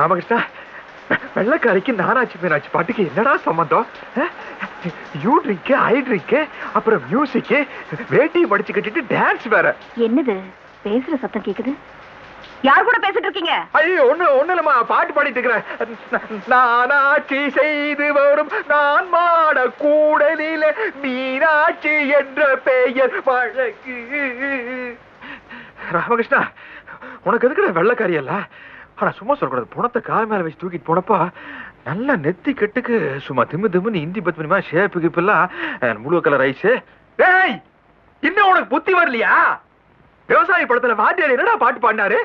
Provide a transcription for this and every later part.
ராமகிருஷ்ணா, வெள்ளக்காரிக்கு நானாச்சு மீனாட்சி பாட்டுக்கு என்னடா சம்பந்தம்? யூ ட்ரிங்க், ஐ ட்ரிங்க், அப்புறம் மியூசிக், வேட்டி மடிச்சு கட்டிட்டு டான்ஸ் வேற. என்னது பேசுற சத்தம் கேக்குது? யார் கூட பேசிட்டு இருக்கீங்க? ஐயோ, ஒண்ணு இல்லம்மா, பாட்டு பாடிட்டு இருக்கிறேன். நானாட்சி செய்து வரும் நான் மாட கூடலில மீனாட்சி என்ற பெயர் வழக்கு. ராமகிருஷ்ணா, உனக்கு எதுக்குடா வெள்ளக்காரி அல்ல? ஆனா சும்மா சொல்லக்கூடாது. புணத்தை கால் மேல வச்சு தூக்கிட்டு போனப்பா நல்லா நெத்தி கெட்டுக்கு சும்மா திம்முன்னு இந்தி பத்மினிமா ஷேப்பு கிப்பெல்லாம் முழு கலர் ஐஸ். டேய், இன்னும் உனக்கு புத்தி வரலையா? விவசாய படத்துல வாத்தியார் என்னடா பாட்டு பாடினாரு?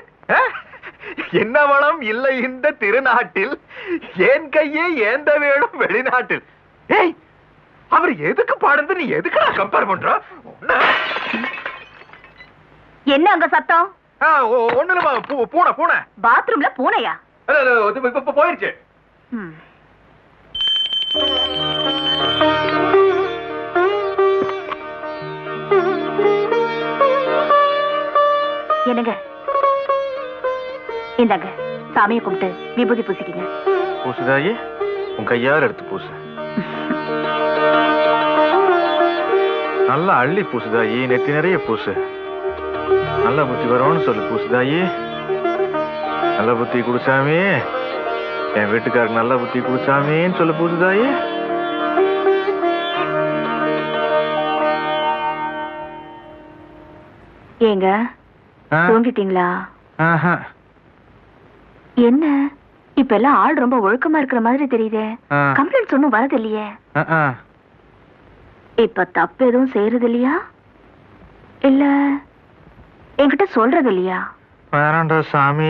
என்ன வளம் இல்லை இந்த திருநாட்டில், ஏன் கையே ஏந்த வேணும் வெளிநாட்டில். ஏய், அவர் எதுக்கு பாடுறது, நீ எதுக்குடா கம்பேர் பண்ற? என்ன அங்க சத்தம்? ஒண்ணுலமா, பூனை பூனை. பாத்ரூம்ல பூனையா? இப்ப போயிருச்சு. என்னங்க, இந்தாங்க சாமியை கும்பிட்டு விபூதி பூசிக்கிங்க. பூசுதாயி, உன் கையால் எடுத்து பூசு. நல்லா அள்ளி பூசுதாயி, நெத்தி நிறைய பூசு. நல்ல புத்தி வரும்னு சொல்லு பூசுதாயி. நல்ல புத்தி குடிச்சாமே, என் வீட்டுக்காருக்கு நல்ல புத்தி குடிச்சாமேன்னு சொல்லு பூசுதாயி. ஏங்க, தூங்கிட்டீங்களா? என்ன இப்ப எல்லாம் ஆள் ரொம்ப ஒழுக்கமா இருக்கிற மாதிரி தெரியுதே. கம்ப்ளைண்ட்ஸ் ஒன்னும் வரது இல்லையே. இப்ப தப்பு எதுவும் செய்யறது இல்லையா? இல்ல என்கிட்ட சொல்றது இல்லையா? வேணாண்டா சாமி.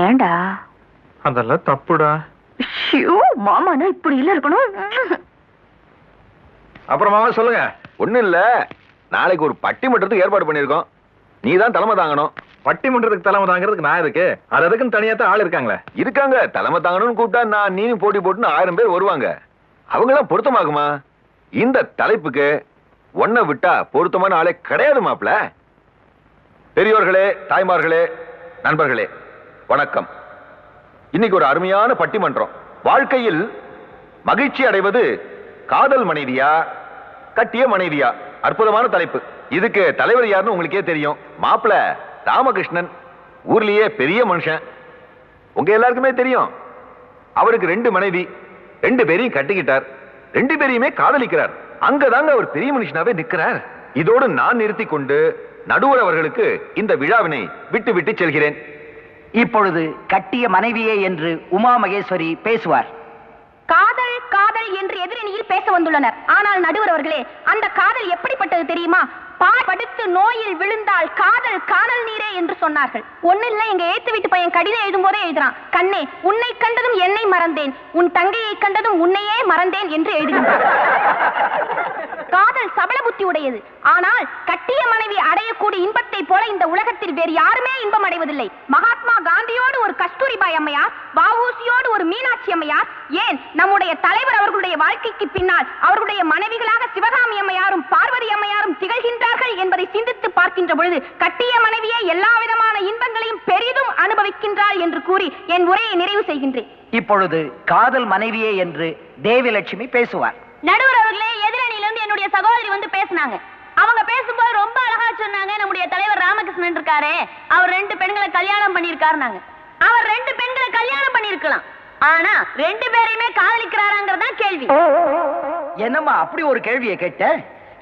ஏண்டா? அதெல்லாம் தப்புடா. மாமானா இப்படி இல்ல இருக்கணும். அப்புறமா சொல்லுங்க. ஒண்ணும் இல்ல, நாளைக்கு ஒரு பட்டிமன்றத்துக்கு ஏற்பாடு பண்ணிருக்கோம். நீதான் தலைமை தாங்கணும். பட்டிமன்றத்துக்கு தலைமை தாங்கிறதுக்கு நான் இருக்கு. அது அதுக்குன்னு தனியாத்தான் ஆள் இருக்காங்களே. இருக்காங்க, தலைமை தாங்கணும்னு கூப்பிட்டா நான் நீனும் போட்டி போட்டுன்னு 1000 பேர் வருவாங்க. அவங்க எல்லாம் பொருத்தமாகுமா? இந்த தலைப்புக்கு ஒன்ன விட்டா பொருத்தமான ஆளே கிடையாது மாப்ள. பெரியோர்களே, தாய்மார்களே, நண்பர்களே, வணக்கம். இன்னைக்கு ஒரு அருமையான பட்டிமன்றம். வாழ்க்கையில் மகிழ்ச்சி அடைவது காதல் மனைவியா, கட்டிய மனைவியா? அற்புதமான தலைப்பு. இதுக்கு தலைவர் யாருன்னு உங்களுக்கே தெரியும். மாப்பிள ராமகிருஷ்ணன், ஊர்லயே பெரிய மனுஷன், உங்க எல்லாருக்குமே தெரியும். அவருக்கு 2 மனைவி, 2 பேரையும் கட்டிக்கிட்டார், 2 பேரையுமே காதலிக்கிறார். அங்கதாங்க அவர் பெரிய மனுஷனாவே நிற்கிறார். இதோடு நான் நிறுத்தி கொண்டு நடுவர் அவர்களுக்கு இந்த விழாவினை விட்டு விட்டு செல்கிறேன். இப்பொழுது கட்டிய மனைவியே என்று உமா மகேஸ்வரி பேசுவார். காதல் காதல் என்று எதிரணியில் பேச வந்துள்ளனர். ஆனால் நடுவர் அவர்களே, அந்த காதல் எப்படிப்பட்டது தெரியுமா? படுத்து நோயில் விழுந்தால் காதல் காணல் நீரே என்று சொன்னார்கள். ஒண்ணு இல்ல, எங்க ஏத்து வீட்டு பையன் கடிதம் எழுதும் போதே எழுதுறான், கண்ணே உன்னை கண்டதும் என்னை மறந்தேன், உன் தங்கையை கண்டதும் உன்னையே மறந்தேன் என்று எழுதுகின்றான். காதல் சபல புத்தி உடையது. ஆனால் கட்டிய மனைவி அடையக்கூடிய இன்பத்தை போல இந்த உலகத்தில் வேறு யாருமே இன்பம் அடைவதில்லை. மகாத்மா காந்தியோடு ஒரு கஸ்தூரிபாய் அம்மையார், வஉசியோடு ஒரு மீனாட்சி அம்மையார், ஏன் நம்முடைய தலைவர் அவர்களுடைய வாழ்க்கைக்கு பின்னால் அவர்களுடைய மனைவிகளாக சிவகாமி அம்மையாரும் பார்வதி அம்மையாரும் திகழ்கின்றார்கள் என்பதை சிந்தித்து பார்க்கின்ற பொழுது கட்டிய மனைவியே எல்லா விதமான இன்பங்களையும் பெரிதும் அனுபவிக்கின்றார் என்று கூறி என் உரையை நிறைவு செய்கின்றேன். இப்பொழுது காதல் மனைவியே என்று தேவிலட்சுமி பேசுவார். நடுவர் அவர்களே, எதிரணியிலிருந்து என்னுடைய சகோதரி வந்து பேசினாங்க. அவங்க பேசும்போது ரொம்ப அழகா சொன்னாங்க, நம்முடைய தலைவர் ராமகிருஷ்ணன் இருக்காரு, அவர் 2 பெண்களை கல்யாணம் பண்ணிருக்காருனாங்க. அவர் 2 பெண்களை கல்யாணம் பண்ணிருக்கலாம், ஆனா 2 பேரையுமே காதலிக்கிறாராங்கிறதா கேள்வி. என்னம்மா அப்படி ஒரு கேள்வியை கேட்ட?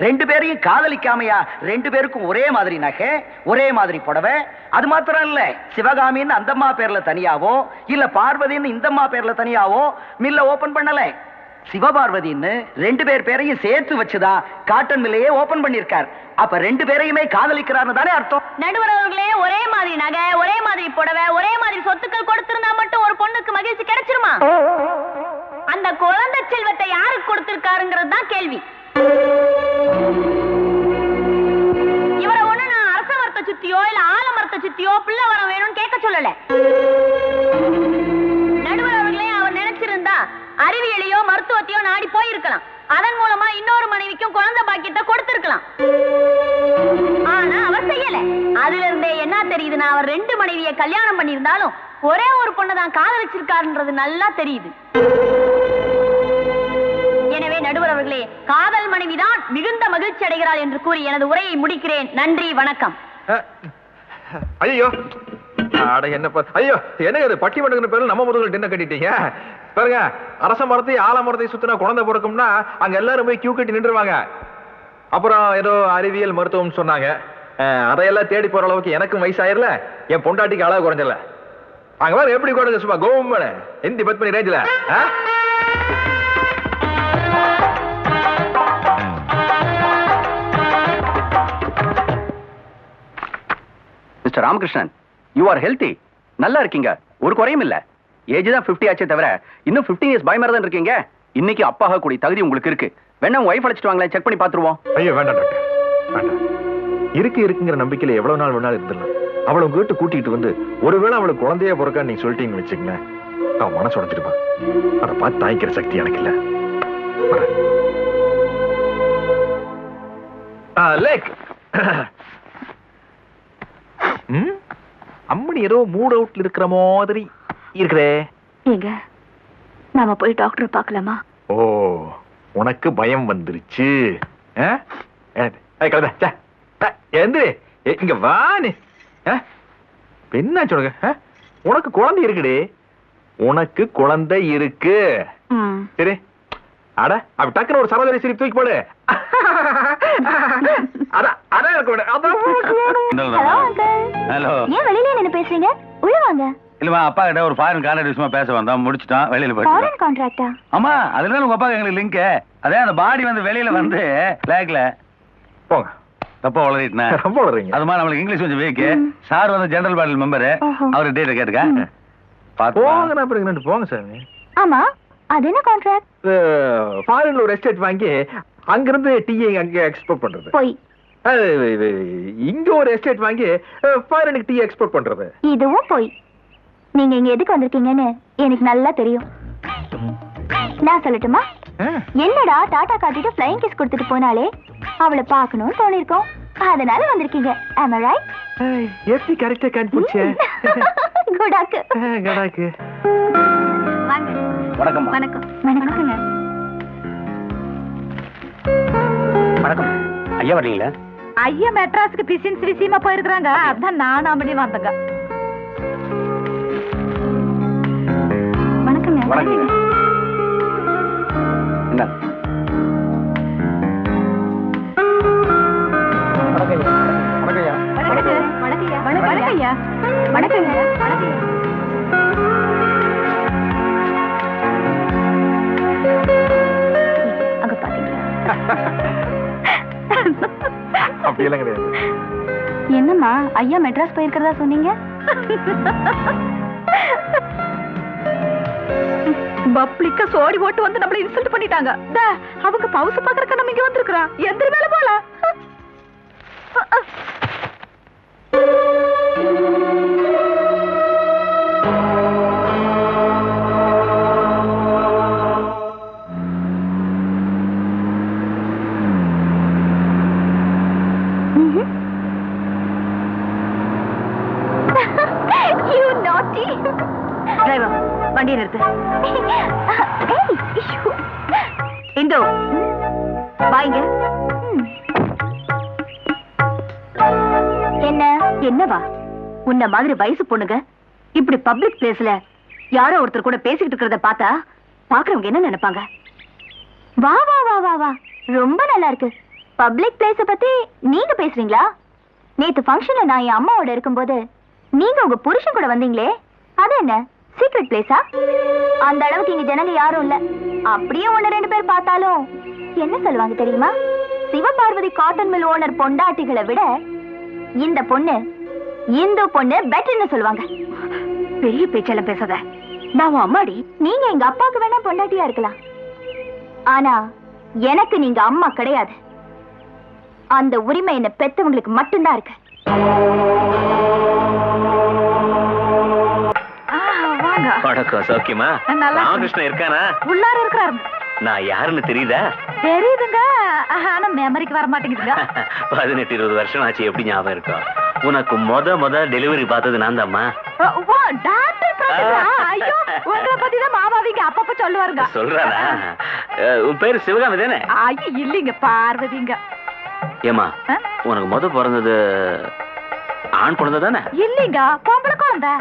2 பேரையும் காதலிக்காமையா 2 பேருக்கும் ஒரே மாதிரி நகை, ஒரே மாதிரி புடவை? அது மாத்திரம் இல்ல, சிவகாமின்னு அந்தம்மா பேர்ல தனியாவோ இல்ல பார்வதின்னு இந்தம்மா பேர்ல தனியாவோ மில்ல ஓபன் பண்ணல. சிவபார்வதின்னு 2 பேர் பேரையும் சேர்த்து வச்சுதான் காட்டன் மில்லையே ஓபன் பண்ணிருக்கார். அப்ப 2 பேரையுமே காதலிக்கிறார்னு தானே அர்த்தம். நடுவர் அவர்களே, ஒரே மாதிரி நகை, ஒரே மாதிரி புடவை, ஒரே மாதிரி சொத்துக்கள் கொடுத்திருந்தா மட்டும் ஒரு பொண்ணுக்கு மகிழ்ச்சி கிடைச்சிருமா? அந்த குழந்தை செல்வத்தை யாருக்கு கொடுத்திருக்காருங்கிறது தான் கேள்வி. இவரை ஒண்ணு நான் அரச மரத்தை சுத்தியோ இல்ல ஆலமரத்தை சுத்தியோ பிள்ளை வரம் வேணும்னு கேட்க சொல்லல. நடுவர் அவர்களே, அவர் நினைச்சிருந்தா அறிவியலையோ மருத்துவத்தையோ நாடி போயிருக்கலாம். அதன் மூலமா இன்னொரு மனைவிக்கும் குழந்தை பாக்கியத்தை கொடுத்திருக்கலாம். ஆனா அவர் செய்யல. அதுல இருந்தே என்ன தெரியுதுன்னா, அவர் 2 மனைவியை கல்யாணம் பண்ணியிருந்தாலும் ஒரே ஒரு பொண்ணை தான் காதலிச்சிருக்காருன்றது நல்லா தெரியுது. எனவே நடுவர் அவர்களே, காதல் மனைவிதான் மிகுந்த மகிழ்ச்சி அடைகிறாள் என்று கூறி எனது உரையை முடிக்கிறேன். நன்றி, வணக்கம். ஐயோ அட என்னப்பா, ஐயோ என்னங்க அது பட்டிமன்றங்கிற பேர்ல நம்ம முதல்ல டின்ன கட்டிட்டீங்க பாருங்க. அரச மரத்தை ஆலமரத்தை சுத்தினா குழந்தை பிறக்கும்னா அங்க எல்லாரும் போய் கியூ கட்டி நின்றுவாங்க. அப்புறம் ஏதோ அறிவியல் மருத்துவம் சொன்னாங்க. அதையெல்லாம் தேடி போற அளவுக்கு எனக்கும் வயசாயிருல, என் பொண்டாட்டிக்கு அளவு குறைஞ்சல. அங்க வேற எப்படி குறைஞ்ச சும்மா கோவம்பன ஹிந்தி பத் பண்ணி ரேஞ்சில. Mister Ramakrishnan, you are healthy. நல்லா இருக்கீங்க, ஒரு குறையும் இல்ல. ஏஜ் தான் 50 ஆச்சே தவிர இன்னும் 15 இயர்ஸ் பயமா தான் இருக்கீங்க. இன்னைக்கு அப்பாக கூடிய தகுதி உங்களுக்கு இருக்கு. வேணா உங்க வைஃப் அழைச்சிட்டு வாங்களேன், செக் பண்ணி பாத்துருவோம். ஐயோ வேண்டாம் டாக்டர், வேண்டாம். இருக்குங்கிற நம்பிக்கையில எவ்வளவு நாள் வேணாலும் இருந்துடலாம். அவளை உங்க வீட்டு கூட்டிட்டு வந்து ஒருவேளை அவளுக்கு குழந்தைய பிறக்க நீங்க சொல்லிட்டீங்கன்னு வச்சுக்கங்க, அவன் மனசு உடைச்சிருப்பான். அதை பார்த்து தாய்க்கிற சக்தி எனக்கு இல்ல. லேக் அம்மனி ஏதோ மூட் அவுட்ல இருக்கிற மாதிரி இருக்கிறே. ஏங்க, நாம போய் டாக்டர் பார்க்கலாமா? ஓ, உனக்கு பயம் வந்துருச்சு. இங்க வா. நீ என்ன சொல்லுங்க, உனக்கு குழந்தை இருக்குடே, உனக்கு குழந்தை இருக்கு. சரி, அட அப்படி டக்குன்னு ஒரு சரோஜரி சிரிப்பு தூக்கி போடு. ஏன் வெளியில நின்னு பேசுறீங்க? உள்ள வாங்க. இல்லமா, அப்பா கிட்ட ஒரு ஃபாரின் கான்ட்ராக்ட் விஷயமா பேச வந்தோம், முடிச்சிட்டோம், வெளியில போயிட்டோம். ஃபாரின் கான்ட்ராக்டா? ஆமா, அதுல உங்க அப்பா எங்களுக்கு லிங்க். அதே அந்த பாடி வந்து வெளியில வந்து லேக்ல போங்க. தப்பா வளரிட்டேன். ரொம்ப வளரீங்க. அது மாதிரி நம்மளுக்கு இங்கிலீஷ் கொஞ்சம் வீக்கு. சார் வந்து ஜெனரல் பாடல் மெம்பரு, அவர் டேட் கேட்டுக்க. போங்க, நான் பிரெக்னன்ட். போங்க சாமி. ஆமா, அது என்ன கான்ட்ராக்ட்? ஃபாரின்ல ஒரு எஸ்டேட் வாங்கி அங்கிருந்து டீயை அங்க எக்ஸ்போர்ட் பண்றது. போய் இங்க ஒரு எஸ்டேட் வாங்கி ஃபாரினுக்கு டீ எக்ஸ்போர்ட் பண்றது. இதுவும் போய். நீங்க இங்க எதுக்கு வந்திருக்கீங்கன்னு எனக்கு நல்லா தெரியும். நான் சொல்லட்டுமா? என்னடா டாடா காட்டிட்டு ஃப்ளைங் கிஸ் கொடுத்துட்டு போனாலே அவளை பார்க்கணும்னு தோணிருக்கோம், அதனால வந்திருக்கீங்க. am I right? எப்படி கரெக்ட்டா கண்டுபிடிச்சே? குடாக்கு குடாக்கு. வாங்க. வணக்கம். வணக்கம். வணக்கங்க. வணக்கம். ஐயா வரலீங்களா? ஐயா மெட்ராஸ்க்கு பிசினஸ் விஷயமா போயிருக்காங்க, அதான் நான் அப்படி வந்தங்க. வணக்கங்க. வணக்கம். என்ன? அங்க பாத்தீங்களா? அப்படி எல்லாம் கிடையாது. என்னம்மா, ஐயா மெட்ராஸ் போயிருக்கிறதா சொன்னீங்க? பப்ளிக்கா சோடி போட்டு வந்து நம்மள இன்சல்ட் பண்ணிட்டாங்க. அவங்க பவுஸ் பாக்குறதுக்கு நம்ம இங்க வந்திருக்கோம். எந்திர மேல போல. You naughty. Driver, வண்டியை நிறுத்து. இந்து, வாங்க. என்னவா? உன்ன மாதிரி வயசு பொண்ணுங்க இப்படி பப்ளிக் பிளேஸ்ல யாரோ ஒருத்தர் கூட பேசிக்கிட்டு இருக்கிறத பார்த்தா பாக்குறவங்க என்ன நினைப்பாங்க? வா வா வா வா வா, ரொம்ப நல்லா இருக்கு. பப்ளிக் பிளேஸ பத்தி நீங்க பேசுறீங்களா? நேத்து ஃபங்க்ஷன்ல நான் என் அம்மாவோட இருக்கும்போது நீங்க உங்க புருஷன் கூட வந்தீங்களே, அது என்ன சீக்ரெட் பிளேஸா? அந்த அளவுக்கு இங்க ஜனங்க யாரும் இல்ல. அப்படியே 1-2 பேர் பார்த்தாலும் என்ன சொல்லுவாங்க தெரியுமா? சிவபார்வதி காட்டன் மில் ஓனர் பொண்டாட்டிகளை விட இந்த பொண்ணு, இந்து பொண்ணு பெட்டர்னு சொல்லுவாங்க. பெரிய பேச்செல்லாம் பேசாத. நான் அம்மாடி. நீங்க எங்க அப்பாவுக்கு வேணா பொண்டாட்டியா இருக்கலாம், ஆனா எனக்கு நீங்க அம்மா கிடையாது. அந்த உரிமை என்ன பெத்தவங்களுக்கு மட்டும்தான் இருக்கு. வணக்கம், சௌக்கியமா? ராமகிருஷ்ணன் இருக்கானா? உள்ளார இருக்கிறாரு. நான் யாருன்னு தெரியுதா? தெரியுதுங்க, ஆனா மெமரிக்கு வர மாட்டேங்குதுங்க. 18-20 வருஷம் ஆச்சு, எப்படி ஞாபகம் இருக்கும்? உனக்கு முத டெலிவரி பார்த்தது நான் தான்மா. ஓ டாக்டர் பிரதீபா. ஐயோ உங்களை பத்தி தான் மாமாவிங்க அப்பப்ப சொல்லுவாருங்க. சொல்றானா? உன் பேரு சிவகாமி தானே? ஐயோ இல்லைங்க பார்வதிங்க. ஏமா உனக்கு முத பிறந்தது ஆண் குழந்தை தானே? இல்லைங்க பொம்பளை குழந்தை.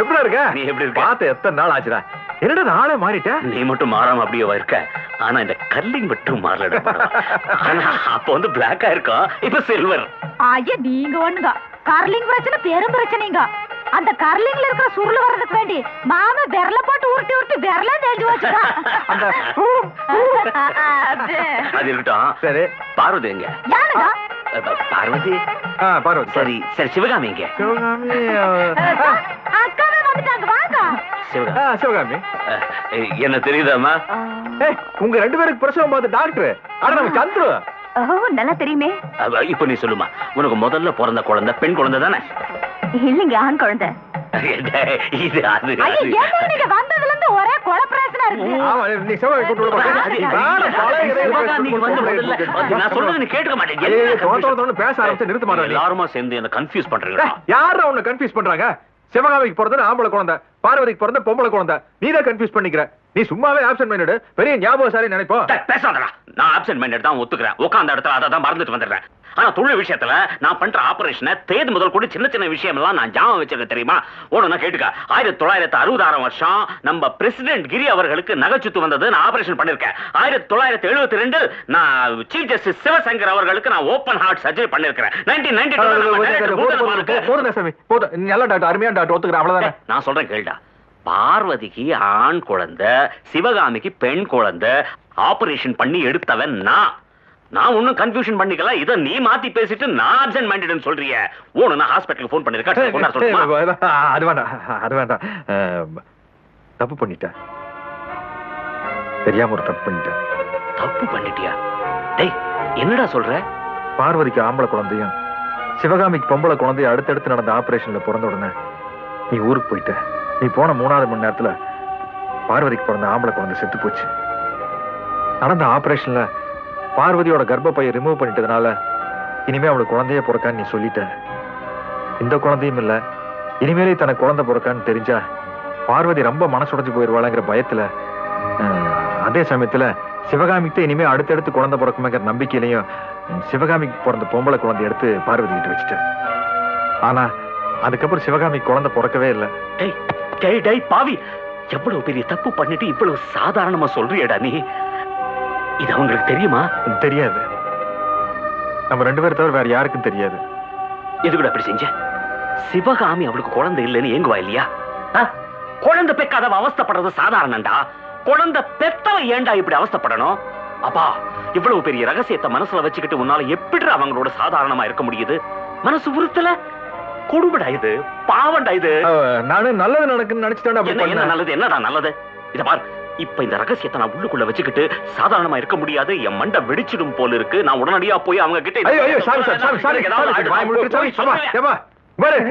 எப்படி இருக்க? நீ எப்படி இருக்க? பார்த்து எத்தனை நாள் ஆச்சுடா? என்னடா நாளே மாறிட்ட? நீ மட்டும் மாறாம அப்படியே இருக்க. ஆனா இந்த கர்லிங் மட்டும் மாறல. ஆனா அப்ப வந்து பிளாக்கா இருக்கும், இப்ப சில்வர். ஐயா நீங்க ஒண்ணுங்க கர்லிங் பிரச்சனை பெரும் பிரச்சனைங்க. அந்த கர்லிங்ல இருக்கிற சுருள் வர்றதுக்கு வேண்டி மாமா விரல போட்டு உருட்டி உருட்டி விரல தேஞ்சு வச்சுட்டா. அது இருக்கட்டும். சரி பார்வதி எங்க? யாருங்க? பார்வதி. பார்வதி. சரி சரி சிவகாமி எங்க? சிவகாமி. அக்காவே வந்துட்டாங்க வாங்க. சிவகாமி. சிவகாமி என்ன தெரியுதாமா? உங்க 2 பேருக்கு பிரசவம் பார்த்து டாக்டர். ஆனா நம்ம சந்துரு. ஓ நல்லா தெரியுமே. இப்ப நீ சொல்லுமா, உனக்கு முதல்ல பிறந்த குழந்தை பெண் குழந்தை தானே? இல்லைங்க ஆண் குழந்தை. இது அது நீங்க வந்ததுல இருந்து ஒரே குழப்பரேசனா இருக்கு. ஆமா நீ சிவகாமி கூட்டு வர நான் சொல்றது நீ கேட்க மாட்டேங்க. பேச ஆரம்பிச்சு நிறுத்த மாட்டேன். எல்லாருமா சேர்ந்து என்ன கன்ஃபியூஸ் பண்றீங்க. யாரும் உன்னை கன்ஃபியூஸ் பண்றாங்க? சிவகாமிக்கு பிறந்த ஆம்பளை குழந்தை, பார்வதிக்கு பிறந்த பொம்பளை குழந்தை. நீதான் கன்ஃபியூஸ் பண்ணிக்கிற. நீ சும்மாவே ஆப்சென்ட் மைண்டட் பெரிய ஞாபகசாலி நினைப்போ. பேசாதடா. நான் ஆப்சென்ட் மைண்டட் தான் ஒத்துக்கிறேன். உட்கார்ந்த இடத்துல அதை தான் மறந்துட்டு வந்துடுறேன். ஆனா தொழில் விஷயத்துல நான் பண்ற ஆபரேஷனை தேதி முதல் கூட சின்ன சின்ன விஷயம் எல்லாம் நான் ஞாபகம் வச்சிருக்கேன் தெரியுமா? ஒண்ணு கேட்டுக்க. 1966 வருஷம் நம்ம பிரசிடென்ட் கிரி அவர்களுக்கு நகைச்சுத்து வந்தது நான் ஆபரேஷன் பண்ணிருக்கேன். 1972 நான் சீஃப் ஜஸ்டிஸ் சிவசங்கர் அவர்களுக்கு நான் ஓபன் ஹார்ட் சர்ஜரி பண்ணிருக்கேன். 1992 நல்ல டாக்டர், அருமையான டாக்டர், ஒத்துக்கிறேன். அவ்வளவுதானே நான் சொல்றேன் கேளுடா. பார்வதிக்கு ஆண் குழந்தை, சிவகாமிக்கு பெண் குழந்தை ஆபரேஷன் பண்ணி எடுத்தவன் நான் ஒன்னும் கன்ஃபியூஷன் பண்ணிக்கல. இத நீ மாத்தி பேசிட்டு நான் ஆப்சென்ட் மைண்டட்னு சொல்றியே. ஓன நான் ஹாஸ்பிடலுக்கு ஃபோன் பண்ணிருக்கேன். அது வேண்டாம். தப்பு பண்ணிட்டேன். தெரியாம ஒரு தப்பு பண்ணிட்டேன். தப்பு பண்ணிட்டியா? டேய் என்னடா சொல்ற? பார்வதிக்கு ஆம்பளை குழந்தையும் சிவகாமிக்கு பொம்பளை குழந்தையும் அடுத்தடுத்து நடந்த ஆபரேஷன்ல பிறந்த உடனே நீ ஊருக்கு போயிட்ட. நீ போன 3வது மணி நேரத்துல பார்வதிக்கு பிறந்த ஆம்பளை குழந்தை செத்து போச்சு. நடந்த ஆபரேஷன்ல பார்வதியோட கர்ப்பப்பையை ரிமூவ் பண்ணிட்டதுனால இனிமே அவளுக்கு குழந்தைய பிறக்கான்னு நீ சொல்லிட்ட. இந்த குழந்தையும் இல்ல, இனிமேலே தனக்கு குழந்தை பிறக்கான்னு தெரிஞ்சா பார்வதி ரொம்ப மனசுடைஞ்சு போயிடுவாளுங்கிற பயத்துல, அதே சமயத்துல சிவகாமிக்கு இனிமே அடுத்தடுத்து குழந்தை பிறக்குமேங்கிற நம்பிக்கையிலையும் சிவகாமிக்கு பிறந்த பொம்பளை குழந்தை எடுத்து பார்வதி கிட்ட வச்சுட்டேன். ஆனா அதுக்கப்புறம் சிவகாமிக்கு குழந்தை பிறக்கவே இல்லை. டேய் பாவி, எவ்வளவு பெரிய தப்பு பண்ணிட்டு இவ்வளவு சாதாரணமா சொல்றியடா நீ. இது அவங்களுக்கு தெரியுமா? தெரியாது. நம்ம 2 பேரை தவிர வேற யாருக்கும் தெரியாது. எதுக்கூட அப்படி செஞ்ச? சிவகாமி அவளுக்கு குழந்தை இல்லைன்னு ஏங்குவா இல்லையா? குழந்தை பெக்காதவ அவஸ்தப்படுறது சாதாரணண்டா. குழந்தை பெத்தவ ஏண்டா இப்படி அவஸ்தப்படணும்? அப்பா, இவ்வளவு பெரிய ரகசியத்தை மனசுல வச்சுக்கிட்டு உன்னால எப்படி அவங்களோட சாதாரணமா இருக்க முடியுது? மனசு உறுத்தல? கொடுபடா இது, பாவண்டா இது. நானும் நல்லது நடக்குன்னு நினைச்சிட்டேன். என்ன நல்லது? என்னடா நல்லது? இத பார், இப்ப இந்த ரகசியத்தை நான் உள்ளுக்குள்ள வச்சுக்கிட்டு சாதாரணமா இருக்க முடியாது. என் மண்டை வெடிச்சிடும் போல இருக்கு. நான் உடனடியா போய் அவங்க கிட்ட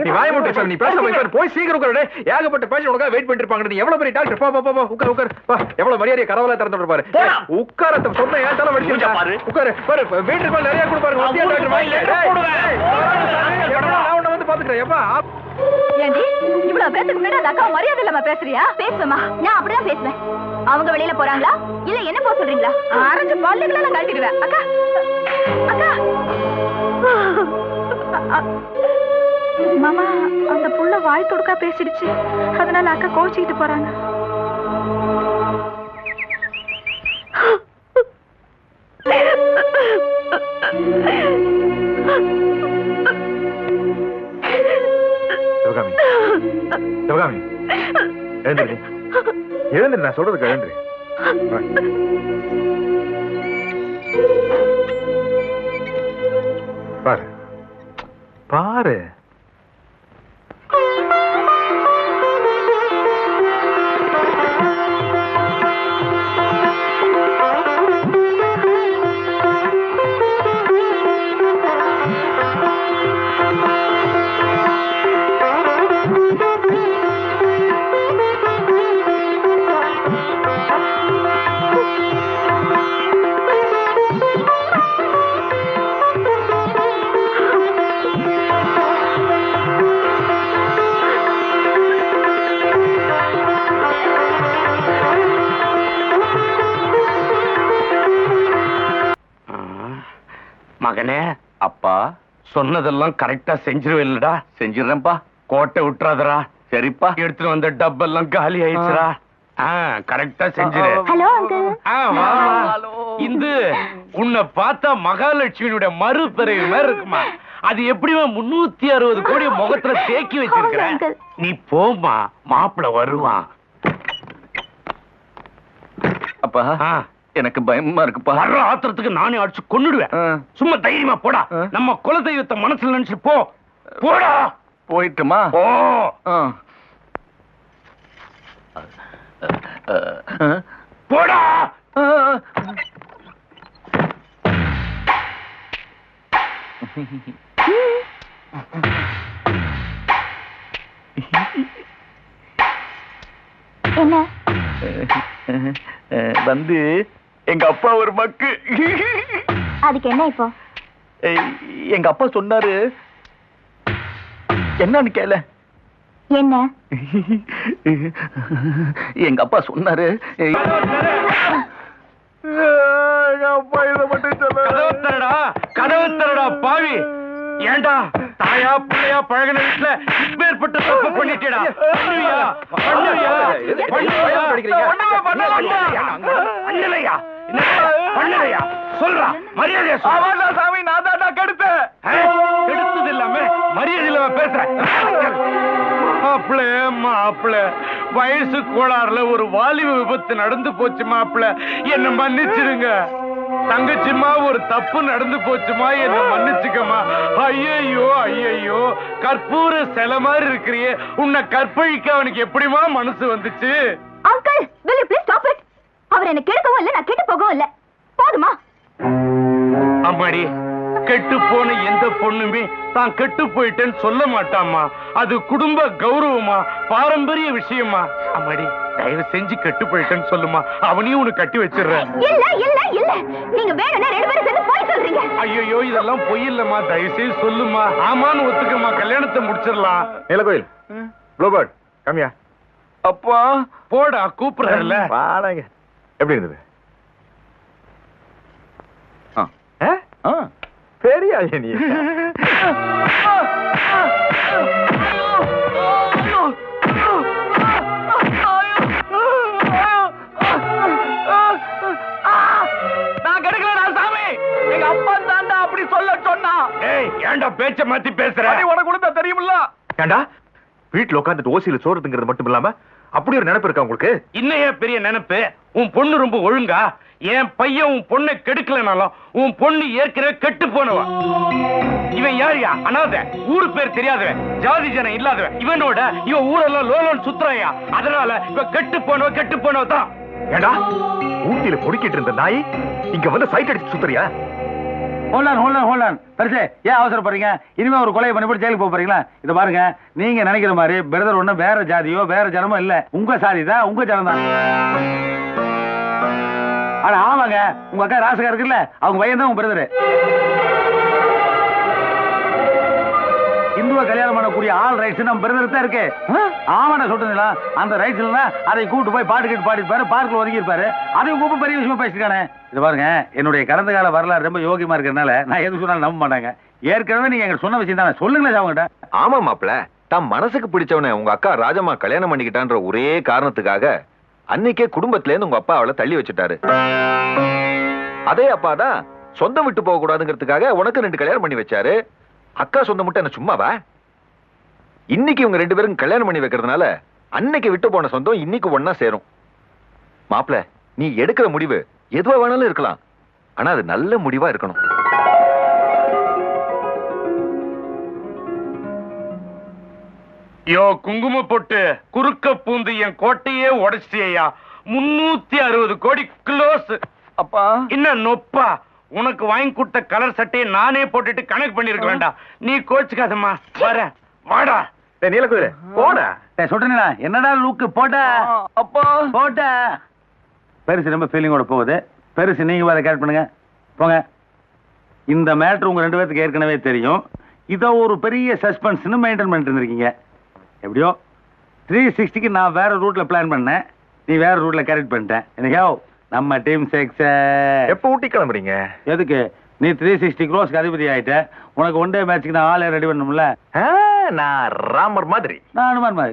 நீ வாய மூட்டு சார், நீ பேச போய் சீக்கிரம் உட்காரு. ஏகப்பட்ட பேஷண்ட் உனக்காக வெயிட் பண்ணிட்டு இருப்பாங்க. நீ எவ்வளவு பெரிய டாக்டர், உட்கார் உட்கார். எவ்வளவு மரியாதை கதவுல திறந்து பாரு. உட்கார சொன்ன ஏன் தலை வடிச்சு பாரு. உட்காரு பாரு. வீட்டுக்கு மேல நிறைய கொடுப்பாரு. வந்து பாத்துக்கிறேன். எப்பா ஏண்டி இவ்வளவு பேருக்கு முன்னாடி அந்த அக்கா மரியாதை இல்லாம பேசுறியா? பேசுவேமா? நான் அப்படிதான் பேசுவேன். அவங்க வெளியில போறாங்களா இல்ல என்ன போக சொல்றீங்களா? அரைஞ்சு பல்லுகளை நான் கழட்டிடுவேன். அக்கா அக்கா மாமா, அந்த புள்ள வாய் தொடுக்கா பேசிடுச்சு. அதனால அக்கா கோச்சிக்கிட்டு போறாங்க. சிவகாமி, சிவகாமி எழுந்திரு. எழுந்திரு, நான் சொல்றதுக்கு எழுந்திரு. பாரு பாரு. மகனே, அப்பா சொன்னதெல்லாம் கரெக்டா செஞ்சிருவேன்லடா. செஞ்சிடறேன்ப்பா. கோட்டை விட்டுறாதடா. சரிப்பா. எடுத்துட்டு வந்த டப்பெல்லாம் காலி ஆயிடுச்சுடா. கரெக்டா செஞ்சிரு. Hello uncle. வா. இந்த உன்னை பார்த்தா மகாலட்சுமியோட மறுபிறவி மாதிரி இருக்குமா? அது எப்படிமா 360 கோடி முகத்துல தேக்கி வச்சிருக்கிற? நீ போமா, மாப்பிள வருவான். அப்பா எனக்கு பயமா இருக்குப்பா. வர்ற ஆத்திரத்துக்கு நானே அடிச்சு கொன்னுடுவேன். சும்மா தைரியமா போடா. நம்ம குலதெய்வத்தை மனசுல நினைச்சு போ. போடா. போயிட்டுமா? ஓ போடா. என்ன வந்து எங்க அப்பா ஒரு மக்கு. அதுக்கு என்ன இப்போ? எங்க அப்பா சொன்னாரு. என்னன்னு கேள. என்ன? எங்க அப்பா சொன்னாரு. கதவு தரடா பாவி. ஏண்டா தாயா பிள்ளையா பழகின வீட்டுல இப்பேற்பட்ட தப்பு பண்ணிட்டேடா. பண்ணலையா சொல்றா. மரியாதையா சாமி. நான் தான் கெடுத்தேன். கெடுத்தது இல்லாம மரியாதை இல்லாம பேசுறேன். மாப்பிள வயசு கோளாறுல ஒரு வாலிப விபத்து நடந்து போச்சு. மாப்பிள என்ன மன்னிச்சிருங்க. தங்கச்சிமா ஒரு தப்பு நடந்து போச்சுமா, என்ன மன்னிச்சுக்கமா. ஐயோ ஐயோ, கற்பூர சிலை மாதிரி இருக்கிறியே, உன்னை கற்பழிக்க அவனுக்கு எப்படிமா மனசு வந்துச்சு? Uncle, will you please stop it? அவர் என்ன கெடுக்கவும் இல்ல, நான் கெட்டு போகவும் இல்ல. போதுமா? அம்மாடி, கெட்டு போன எந்த பொண்ணுமே தான் கெட்டு போயிட்டேன்னு சொல்ல மாட்டாமா. அது குடும்ப கௌரவமா, பாரம்பரிய விஷயமா. அம்மாடி, தயவு செஞ்சு கெட்டு போயிட்டேன்னு சொல்லுமா. அவனையும் உனக்கு கட்டி வச்சிடுறேன். இல்ல இல்ல இல்ல, நீங்க வேணும்னா 2 பேரும் சேர்ந்து போய் சொல்றீங்க. ஐயோ, இதெல்லாம் பொய் இல்லம்மா. தயவு செய்து சொல்லுமா. ஆமான்னு ஒத்துக்கம்மா, கல்யாணத்தை முடிச்சிடலாம். நீலகோயில், ரோபர்ட் கம்மியா. அப்பா போடா, கூப்பிடுறல. வாடங்க. எப்படி இருந்தது? பெரிய நீ. நான் கெடுக்கலடா சாமி. எங்க அப்பா தாண்டா அப்படி சொல்ல சொன்னா. ஏய், ஏன்டா பேச்ச மாத்தி பேசுற? உனக்கு கொடுத்தா தெரியுமில்ல. ஏண்டா வீட்டுல உட்காந்துட்டு ஓசியில சோறுங்கிறது மட்டும் இல்லாம அப்படி ஒரு நினைப்பு இருக்கா உங்களுக்கு? இன்னையே பெரிய நினைப்பு. உன் பொண்ணு ரொம்ப ஒழுங்கா. என் பையன் உன் பொண்ணை கெடுக்கலனாலும் உன் பொண்ணு ஏற்கனவே கெட்டு போனவன். இவன் யாரியா? அனாதை, ஊரு பேர் தெரியாதவன், ஜாதி ஜனம் இல்லாதவன். இவனோட இவன் ஊரெல்லாம் லோலோன்னு சுத்துறாயா. அதனால இவன் கெட்டு போனவ தான். ஏண்டா ஊட்டியில பொடிக்கிட்டு இருந்த நாய் இங்க வந்து சைட் அடிச்சு சுத்துறியா? ஹோல்டான் பெருசே, ஏன் அவசரப்படுறீங்க? இனிமே ஒரு கொலையை பண்ணி போட்டு ஜெயிலுக்கு போக போறீங்களா? இத பாருங்க, நீங்க நினைக்கிற மாதிரி பிரதர் ஒண்ணும் வேற ஜாதியோ வேற ஜனமோ இல்ல. உங்க சாதி தான், உங்க ஜனம் தான். ஆனா ஆமாங்க, உங்க அக்கா ராசகா இருக்குல்ல, அவங்க பையன் தான் உங்க பிரதரு. இந்துவ கல்யாணம் பண்ணக்கூடிய ஆல் ரைட்ஸ் நம்ம பிரதர் தான் இருக்கு. ஆமாண்ணா சொல்றீங்களா? அந்த ரைட்ஸ்ல அதை கூட்டு போய் பாட்டு கேட்டு பாடிப்பாரு, பார்க்கல ஒதுக்கி இருப்பாரு. அதையும் கூப்பிட்டு பெரிய விஷயமா பேசிருக்கானே. இது பாருங்க, என்னுடைய கடந்த கால வரலாறு ரொம்ப யோகியமா இருக்கிறதுனால நான் எது சொன்னாலும் நம்ப மாட்டாங்க. ஏற்கனவே நீங்க எங்க சொன்ன விஷயம் தானே, சொல்லுங்களேன் அவங்ககிட்ட. ஆமா மாப்பிள, தான் மனசுக்கு பிடிச்சவனை உங்க அக்கா ராஜம்மா கல்யாணம் பண்ணிக்கிட்டான்ற ஒரே காரணத்துக்காக அன்னைக்கே குடும்பத்துல இருந்து உங்க அப்பா அவளை தள்ளி வச்சுட்டாரு. அதே அப்பா தான் சொந்தம் விட்டு போக கூடாதுங்கிறதுக்காக உனக்கு 2 கல்யாணம் பண்ணி வச்சாரு. அக்கா சொந்தம் மட்டும் என்ன சும்மாவா? இன்னைக்கு இவங்க 2 பேரும் கல்யாணம் பண்ணி வைக்கிறதுனால அன்னைக்கு விட்டு போன சொந்தம் இன்னைக்கு ஒன்னா சேரும். மாப்பிள, நீ எடுக்கிற முடிவு எதுவா வேணாலும் இருக்கலாம், ஆனா அது நல்ல முடிவா இருக்கணும். யோ குங்கும போட்டு குறுக்க பூந்து என் கோட்டையே உடைச்சியா. 360 கோடி க்ளோஸ். அப்பா என்ன நொப்பா? உனக்கு வாங்கி கொடுத்த கலர் சட்டையை நானே போட்டுட்டு கணக்கு பண்ணிருக்கலாம்டா. நீ கோச்சுக்காதம்மா. வர வாடா. நீலகோயில போடா. சொல்றேன்னா என்னடா லூக்கு போட்ட? அப்பா போட்ட பெருசு ரொம்ப ஃபீலிங்கோட போகுது. பெருசு நீங்க வேற கேட் பண்ணுங்க போங்க. இந்த மேட்ரு உங்க 2 பேருக்கு ஏற்கனவே தெரியும். இதை ஒரு பெரிய சஸ்பென்ஸ்னு மெயின்டைன் பண்ணிட்டு இருந்திருக்கீங்க. எப்படியோ 360க்கு நான் வேற ரூட்ல பிளான் பண்ணேன், நீ வேற ரூட்ல கேரக்ட் பண்ணிட்டேன். எனக்கோ நம்ம டீம் 6 எப்ப ஊட்டி கிளம்புறீங்க? எதுக்கு? நீ 360 க்ரோஸ்க்கு அதிபதி ஆயிட்ட. உனக்கு ஒன் டே மேட்ச்சுக்கு நான் ஆளே ரெடி பண்ணணும்ல. நான் ராமர் மாதிரி. நான் அனுமான் மாதிரி.